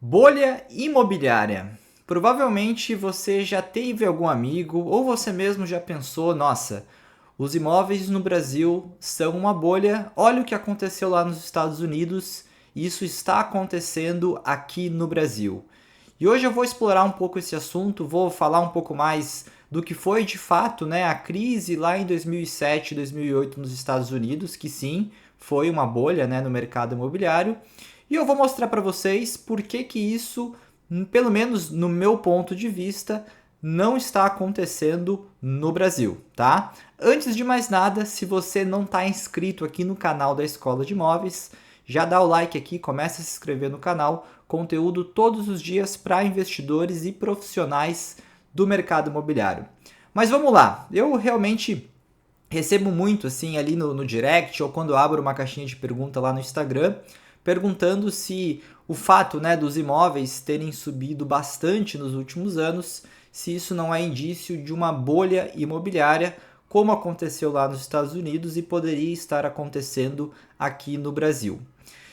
Bolha imobiliária. Provavelmente você já teve algum amigo ou você mesmo já pensou, nossa, os imóveis no Brasil são uma bolha, olha o que aconteceu lá nos Estados Unidos, isso está acontecendo aqui no Brasil. E hoje eu vou explorar um pouco esse assunto, vou falar um pouco mais do que foi de fato, né, a crise lá em 2007, 2008 nos Estados Unidos, que sim, foi uma bolha, né, no mercado imobiliário. E eu vou mostrar para vocês por que isso, pelo menos no meu ponto de vista, não está acontecendo no Brasil, tá? Antes de mais nada, se você não está inscrito aqui no canal da Escola de Imóveis, já dá o like aqui, começa a se inscrever no canal, conteúdo todos os dias para investidores e profissionais do mercado imobiliário. Mas vamos lá, eu realmente recebo muito assim ali no direct ou quando eu abro uma caixinha de pergunta lá no Instagram, perguntando se o fato, né, dos imóveis terem subido bastante nos últimos anos, se isso não é indício de uma bolha imobiliária, como aconteceu lá nos Estados Unidos e poderia estar acontecendo aqui no Brasil.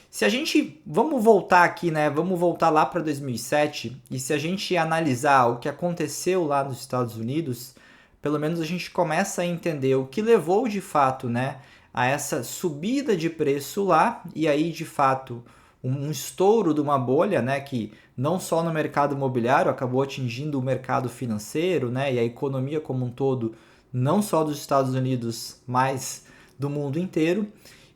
Se a gente, vamos voltar aqui, né? Vamos voltar lá para 2007 e se a gente analisar o que aconteceu lá nos Estados Unidos, pelo menos a gente começa a entender o que levou de fato, né, a essa subida de preço lá e aí de fato um estouro de uma bolha, né, que não só no mercado imobiliário acabou atingindo o mercado financeiro, né, e a economia como um todo, não só dos Estados Unidos, mas do mundo inteiro.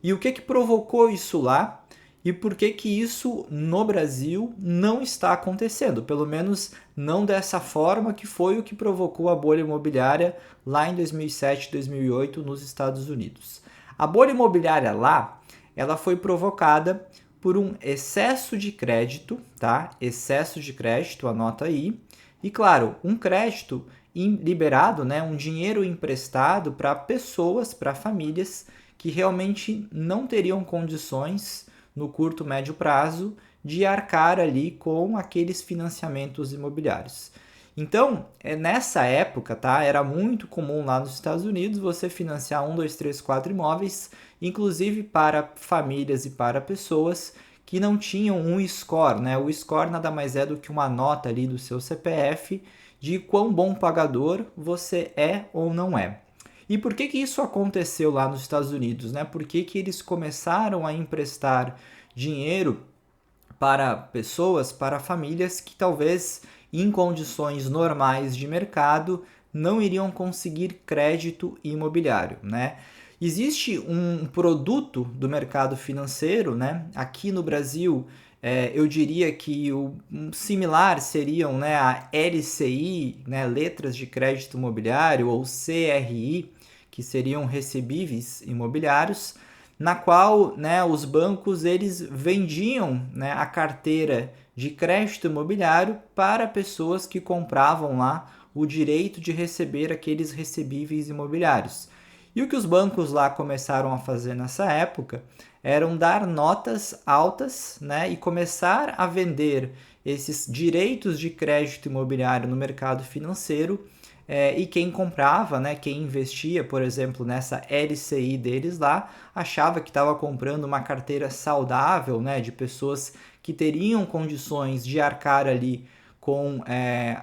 E o que provocou isso lá? E por que isso no Brasil não está acontecendo? Pelo menos não dessa forma que foi o que provocou a bolha imobiliária lá em 2007, 2008 nos Estados Unidos. A bolha imobiliária lá, ela foi provocada por um excesso de crédito, tá? Excesso de crédito, anota aí. E claro, um crédito liberado, né? Um dinheiro emprestado para pessoas, para famílias que realmente não teriam condições no curto médio prazo de arcar ali com aqueles financiamentos imobiliários. Então, nessa época, tá? Era muito comum lá nos Estados Unidos você financiar 1, 2, 3, 4 imóveis, inclusive para famílias e para pessoas que não tinham um score, né? O score nada mais é do que uma nota ali do seu CPF de quão bom pagador você é ou não é. E por que isso aconteceu lá nos Estados Unidos, né? Por que eles começaram a emprestar dinheiro para pessoas, para famílias que talvez em condições normais de mercado não iriam conseguir crédito imobiliário, né? Existe um produto do mercado financeiro, né? Aqui no Brasil, eu diria que o similar seriam, né, a LCI, né, letras de crédito imobiliário, ou CRI, que seriam recebíveis imobiliários, na qual, né, os bancos eles vendiam, né, a carteira de crédito imobiliário para pessoas que compravam lá o direito de receber aqueles recebíveis imobiliários. E o que os bancos lá começaram a fazer nessa época eram dar notas altas, né, e começar a vender esses direitos de crédito imobiliário no mercado financeiro. E quem comprava, né, quem investia, por exemplo, nessa LCI deles lá, achava que estava comprando uma carteira saudável, né, de pessoas que teriam condições de arcar ali com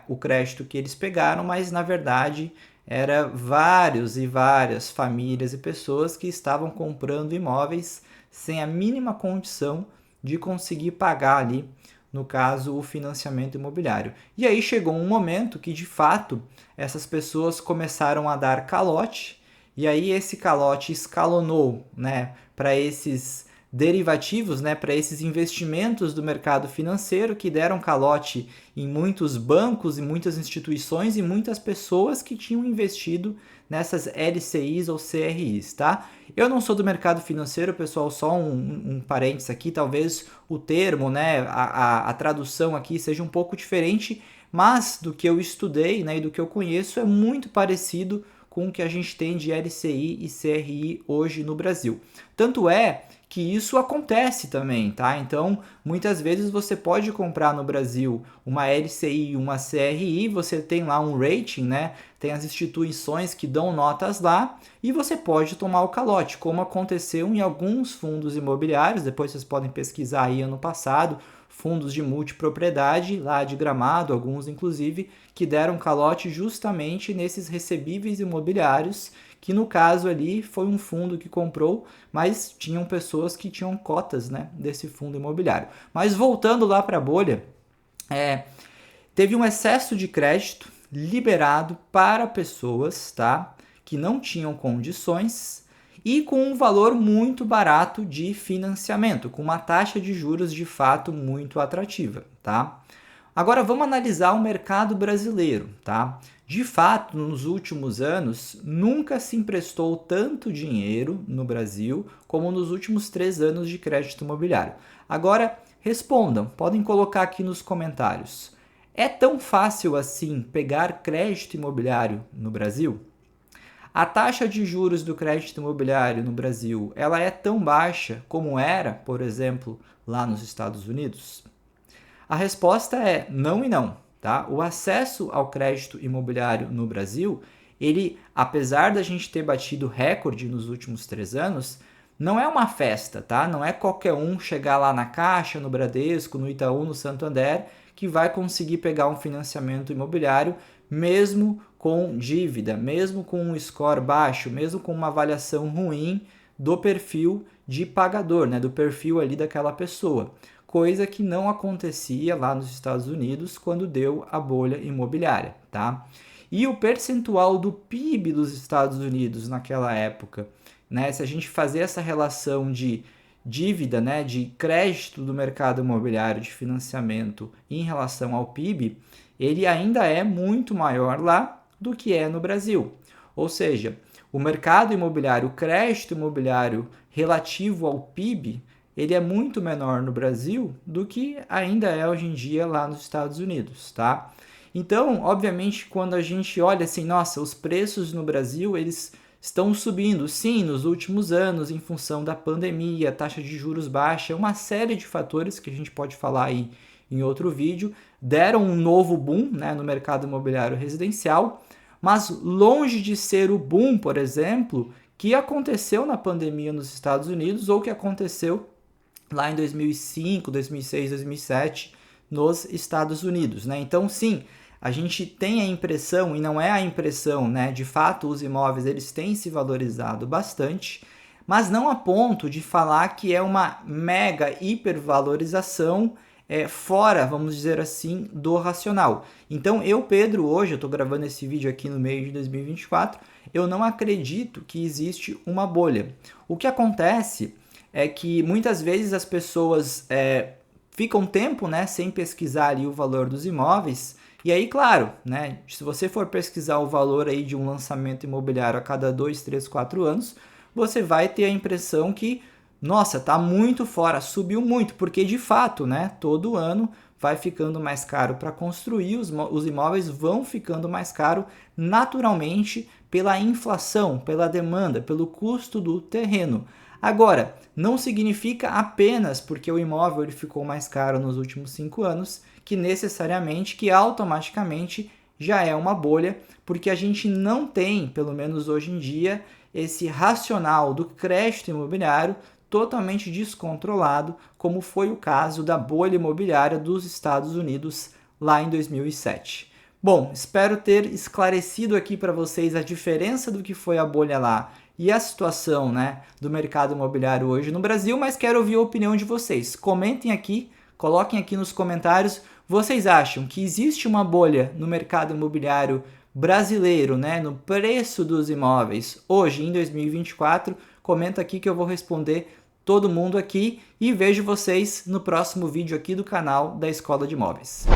o crédito que eles pegaram, mas na verdade era vários e várias famílias e pessoas que estavam comprando imóveis sem a mínima condição de conseguir pagar ali, no caso, o financiamento imobiliário. E aí chegou um momento que, de fato, essas pessoas começaram a dar calote, e aí esse calote escalonou, né, para esses derivativos, né, para esses investimentos do mercado financeiro que deram calote em muitos bancos e muitas instituições e muitas pessoas que tinham investido nessas LCIs ou CRIs, tá? Eu não sou do mercado financeiro, pessoal, só um parênteses aqui, talvez o termo, né, a tradução aqui seja um pouco diferente, mas do que eu estudei, né, e do que eu conheço é muito parecido com o que a gente tem de LCI e CRI hoje no Brasil. Tanto é que isso acontece também, tá? Então, muitas vezes você pode comprar no Brasil uma LCI e uma CRI, você tem lá um rating, né? Tem as instituições que dão notas lá e você pode tomar o calote, como aconteceu em alguns fundos imobiliários, depois vocês podem pesquisar aí ano passado, fundos de multipropriedade lá de Gramado, alguns inclusive, que deram calote justamente nesses recebíveis imobiliários, que no caso ali foi um fundo que comprou, mas tinham pessoas que tinham cotas, né, desse fundo imobiliário. Mas voltando lá para a bolha, teve um excesso de crédito liberado para pessoas, tá, que não tinham condições e com um valor muito barato de financiamento, com uma taxa de juros de fato muito atrativa, tá? Agora vamos analisar o mercado brasileiro, tá? De fato, nos últimos anos, nunca se emprestou tanto dinheiro no Brasil como nos últimos 3 anos de crédito imobiliário. Agora, respondam, podem colocar aqui nos comentários. É tão fácil assim pegar crédito imobiliário no Brasil? A taxa de juros do crédito imobiliário no Brasil, ela é tão baixa como era, por exemplo, lá nos Estados Unidos? A resposta é não e não, tá? O acesso ao crédito imobiliário no Brasil, ele, apesar da gente ter batido recorde nos últimos 3 anos, não é uma festa, tá? Não é qualquer um chegar lá na Caixa, no Bradesco, no Itaú, no Santander, que vai conseguir pegar um financiamento imobiliário, mesmo com dívida, mesmo com um score baixo, mesmo com uma avaliação ruim do perfil de pagador, né? Do perfil ali daquela pessoa. Coisa que não acontecia lá nos Estados Unidos quando deu a bolha imobiliária, tá? E o percentual do PIB dos Estados Unidos naquela época, né? Se a gente fazer essa relação de dívida, né, de crédito do mercado imobiliário de financiamento em relação ao PIB, ele ainda é muito maior lá do que é no Brasil. Ou seja, o mercado imobiliário, o crédito imobiliário relativo ao PIB, ele é muito menor no Brasil do que ainda é hoje em dia lá nos Estados Unidos, tá? Então, obviamente, quando a gente olha assim, nossa, os preços no Brasil, eles estão subindo, sim, nos últimos anos, em função da pandemia, taxa de juros baixa, uma série de fatores que a gente pode falar aí em outro vídeo, deram um novo boom, né, no mercado imobiliário residencial, mas longe de ser o boom, por exemplo, que aconteceu na pandemia nos Estados Unidos ou que aconteceu lá em 2005, 2006, 2007 nos Estados Unidos, né? Então, sim, a gente tem a impressão, e não é a impressão, né? De fato, os imóveis eles têm se valorizado bastante, mas não a ponto de falar que é uma mega hipervalorização fora, vamos dizer assim, do racional. Então, eu, Pedro, hoje, eu estou gravando esse vídeo aqui no meio de 2024, eu não acredito que existe uma bolha. O que acontece é que muitas vezes as pessoas ficam tempo, né, sem pesquisar ali o valor dos imóveis. E aí, claro, né, se você for pesquisar o valor aí de um lançamento imobiliário a cada 2, 3, 4 anos, você vai ter a impressão que, nossa, tá muito fora, subiu muito, porque de fato, né, todo ano vai ficando mais caro para construir, os imóveis vão ficando mais caro naturalmente pela inflação, pela demanda, pelo custo do terreno. Agora, não significa apenas porque o imóvel ele ficou mais caro nos últimos 5 anos que necessariamente, que automaticamente já é uma bolha, porque a gente não tem, pelo menos hoje em dia, esse racional do crédito imobiliário totalmente descontrolado, como foi o caso da bolha imobiliária dos Estados Unidos lá em 2007. Bom, espero ter esclarecido aqui para vocês a diferença do que foi a bolha lá e a situação, né, do mercado imobiliário hoje no Brasil, mas quero ouvir a opinião de vocês. Comentem aqui, coloquem aqui nos comentários, vocês acham que existe uma bolha no mercado imobiliário brasileiro, né, no preço dos imóveis hoje em 2024? Comenta aqui que eu vou responder todo mundo aqui e vejo vocês no próximo vídeo aqui do canal da Escola de Imóveis.